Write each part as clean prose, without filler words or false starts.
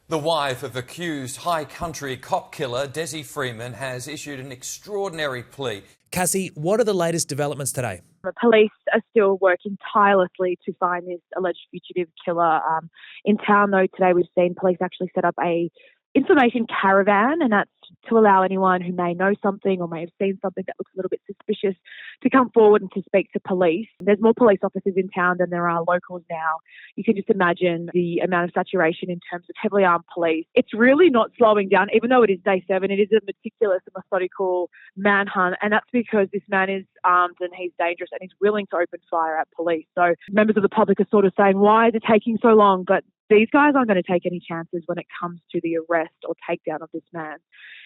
The wife of accused high country cop killer Dezi Freeman has issued an extraordinary plea. Cassie, what are the latest developments today? The police are still working tirelessly to find this alleged fugitive killer. In town, though, today we've seen police actually set up a information caravan, and that's to allow anyone who may know something or may have seen something that looks a little bit suspicious to come forward and to speak to police. There's more police officers in town than there are locals now. You can just imagine the amount of saturation in terms of heavily armed police. It's really not slowing down, even though it is day 7. It is a meticulous and methodical manhunt, and that's because this man is armed and he's dangerous and he's willing to open fire at police. So members of the public are sort of saying, why is it taking so long? But these guys aren't going to take any chances when it comes to the arrest or takedown of this man.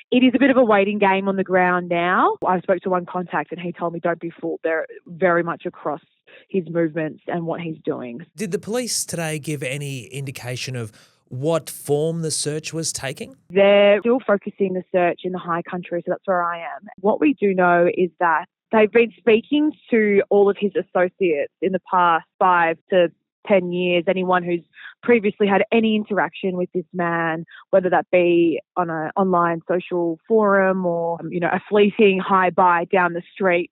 It is a bit of a waiting game on the ground now. I spoke to one contact and he told me don't be fooled. They're very much across his movements and what he's doing. Did the police today give any indication of what form the search was taking? They're still focusing the search in the high country, so that's where I am. What we do know is that they've been speaking to all of his associates in the past 5 to 10 years, anyone who's previously had any interaction with this man, whether that be on an online social forum or, a fleeting hi-bye down the street.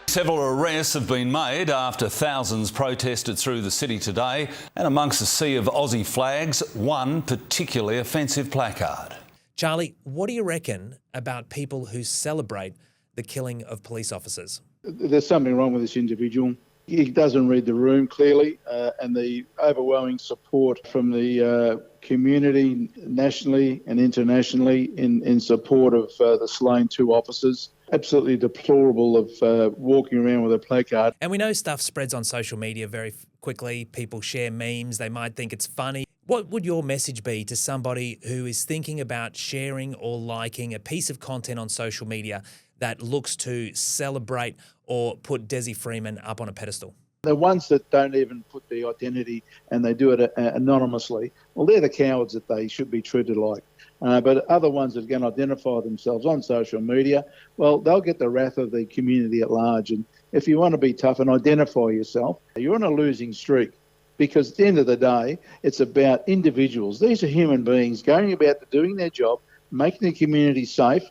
Several arrests have been made after thousands protested through the city today, and amongst a sea of Aussie flags, one particularly offensive placard. Charlie, what do you reckon about people who celebrate the killing of police officers? There's something wrong with this individual. He doesn't read the room clearly, and the overwhelming support from the community nationally and internationally in support of the slain 2 officers. Absolutely deplorable of walking around with a placard. And we know stuff spreads on social media very quickly. People share memes. They might think it's funny. What would your message be to somebody who is thinking about sharing or liking a piece of content on social media that looks to celebrate or put Dezi Freeman up on a pedestal? The ones that don't even put the identity and they do it anonymously, well, they're the cowards that they should be treated like. But other ones that are going to identify themselves on social media, well, they'll get the wrath of the community at large. And if you want to be tough and identify yourself, you're on a losing streak. Because at the end of the day, it's about individuals. These are human beings going about doing their job, making the community safe.